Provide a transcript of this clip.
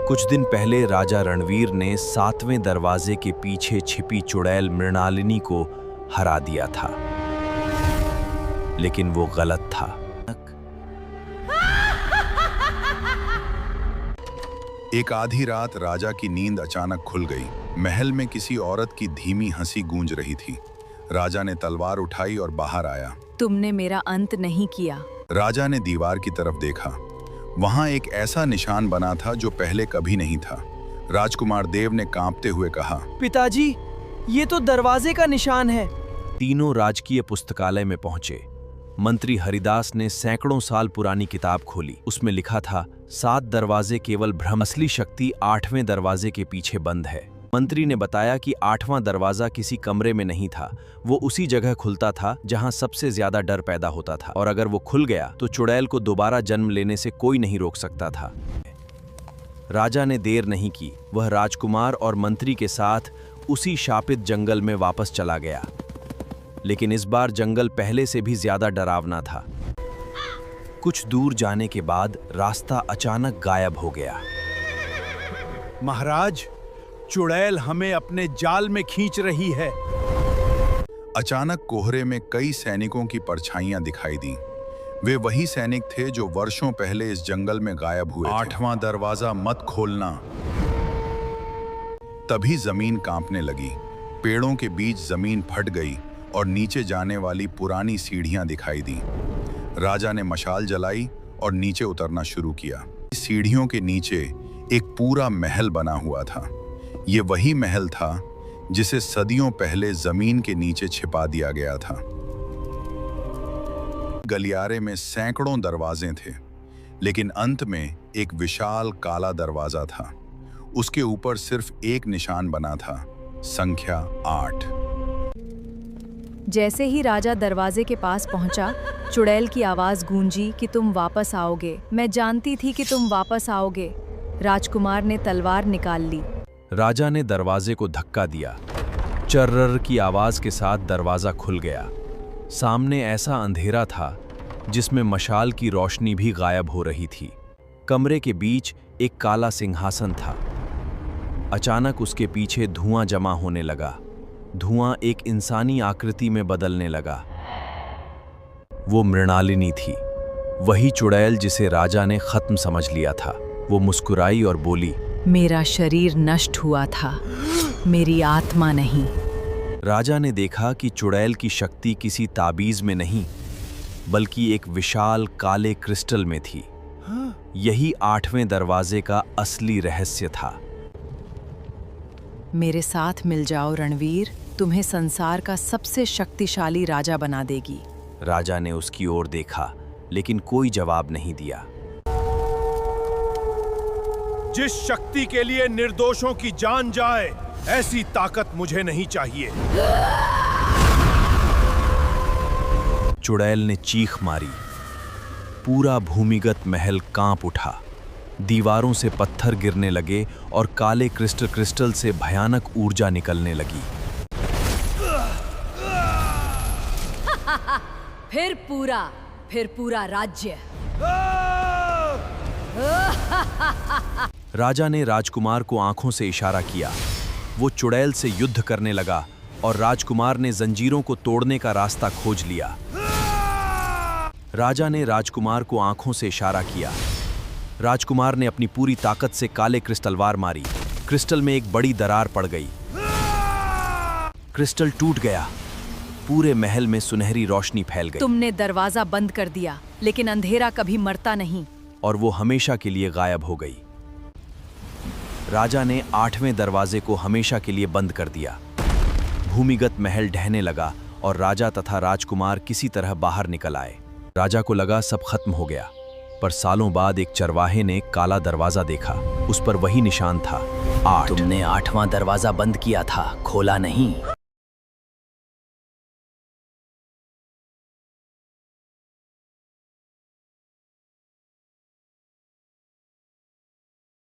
कुछ दिन पहले राजा रणवीर ने 7वें दरवाजे के पीछे छिपी चुड़ैल मृणालिनी को हरा दिया था, लेकिन वो गलत था। एक आधी रात राजा की नींद अचानक खुल गई। महल में किसी औरत की धीमी हंसी गूंज रही थी। राजा ने तलवार उठाई और बाहर आया। तुमने मेरा अंत नहीं किया। राजा ने दीवार की तरफ देखा। वहां एक ऐसा निशान बना था जो पहले कभी नहीं था। राजकुमार देव ने कांपते हुए कहा, पिताजी, ये तो दरवाजे का निशान है। तीनों राजकीय पुस्तकालय में पहुंचे। मंत्री हरिदास ने सैकड़ों साल पुरानी किताब खोली। उसमें लिखा था, 7 दरवाजे केवल भ्रम, असली शक्ति 8वें दरवाजे के पीछे बंद है। मंत्री ने बताया कि 8वां दरवाजा किसी कमरे में नहीं था, वो उसी जगह खुलता था जहां सबसे ज्यादा डर पैदा होता था, और अगर वो खुल गया तो चुड़ैल को दोबारा जन्म लेने से कोई नहीं रोक सकता था। राजा ने देर नहीं की। वह राजकुमार और मंत्री के साथ उसी शापित जंगल में वापस चला गया, लेकिन इस बार जंगल पहले से भी ज्यादा डरावना था। कुछ दूर जाने के बाद रास्ता अचानक गायब हो गया। महाराज, चुड़ैल हमें अपने जाल में खींच रही है। अचानक कोहरे में कई सैनिकों की परछाइयां दिखाई दी। वे वही सैनिक थे जो वर्षों पहले इस जंगल में गायब हुए थे। 8वां दरवाजा मत खोलना। तभी जमीन कांपने लगी। पेड़ों के बीच जमीन फट गई और नीचे जाने वाली पुरानी सीढ़ियां दिखाई दी। राजा ने मशाल जलाई और नीचे उतरना शुरू किया। सीढ़ियों के नीचे एक पूरा महल बना हुआ था। ये वही महल था जिसे सदियों पहले जमीन के नीचे छिपा दिया गया था। गलियारे में सैकड़ों दरवाजे थे, लेकिन अंत में एक विशाल काला दरवाजा था। उसके ऊपर सिर्फ एक निशान बना था, संख्या 8। जैसे ही राजा दरवाजे के पास पहुंचा, चुड़ैल की आवाज गूंजी कि तुम वापस आओगे। मैं जानती थी कि तुम वापस आओगे। राजकुमार ने तलवार निकाल ली। राजा ने दरवाजे को धक्का दिया। चर्रर की आवाज के साथ दरवाजा खुल गया। सामने ऐसा अंधेरा था जिसमें मशाल की रोशनी भी गायब हो रही थी। कमरे के बीच एक काला सिंहासन था। अचानक उसके पीछे धुआं जमा होने लगा। धुआं एक इंसानी आकृति में बदलने लगा। वो मृणालिनी थी, वही चुड़ैल जिसे राजा ने खत्म समझ लिया था। वो मुस्कुराई और बोली, मेरा शरीर नष्ट हुआ था, मेरी आत्मा नहीं। राजा ने देखा कि चुड़ैल की शक्ति किसी ताबीज में नहीं, बल्कि एक विशाल काले क्रिस्टल में थी। यही 8वें दरवाजे का असली रहस्य था। मेरे साथ मिल जाओ रणवीर, तुम्हें संसार का सबसे शक्तिशाली राजा बना देगी। राजा ने उसकी ओर देखा, लेकिन कोई जवाब नहीं दिया। जिस शक्ति के लिए निर्दोषों की जान जाए, ऐसी ताकत मुझे नहीं चाहिए। चुड़ैल ने चीख मारी। पूरा भूमिगत महल कांप उठा। दीवारों से पत्थर गिरने लगे और काले क्रिस्टल से भयानक ऊर्जा निकलने लगी। फिर पूरा राज्य। राजा ने राजकुमार को आंखों से इशारा किया। वो चुड़ैल से युद्ध करने लगा और राजकुमार ने जंजीरों को तोड़ने का रास्ता खोज लिया। राजा ने राजकुमार को आंखों से इशारा किया। राजकुमार ने अपनी पूरी ताकत से काले क्रिस्टलवार मारी। क्रिस्टल में एक बड़ी दरार पड़ गई। क्रिस्टल टूट गया। पूरे महल में सुनहरी रोशनी फैल गई। तुमने दरवाजा बंद कर दिया, लेकिन अंधेरा कभी मरता नहीं। और वो हमेशा के लिए गायब हो गई। राजा ने 8वें दरवाजे को हमेशा के लिए बंद कर दिया। भूमिगत महल ढहने लगा और राजा तथा राजकुमार किसी तरह बाहर निकल आए। राजा को लगा सब खत्म हो गया, पर सालों बाद एक चरवाहे ने काला दरवाजा देखा। उस पर वही निशान था, 8। तुमने 8वां दरवाजा बंद किया था, खोला नहीं।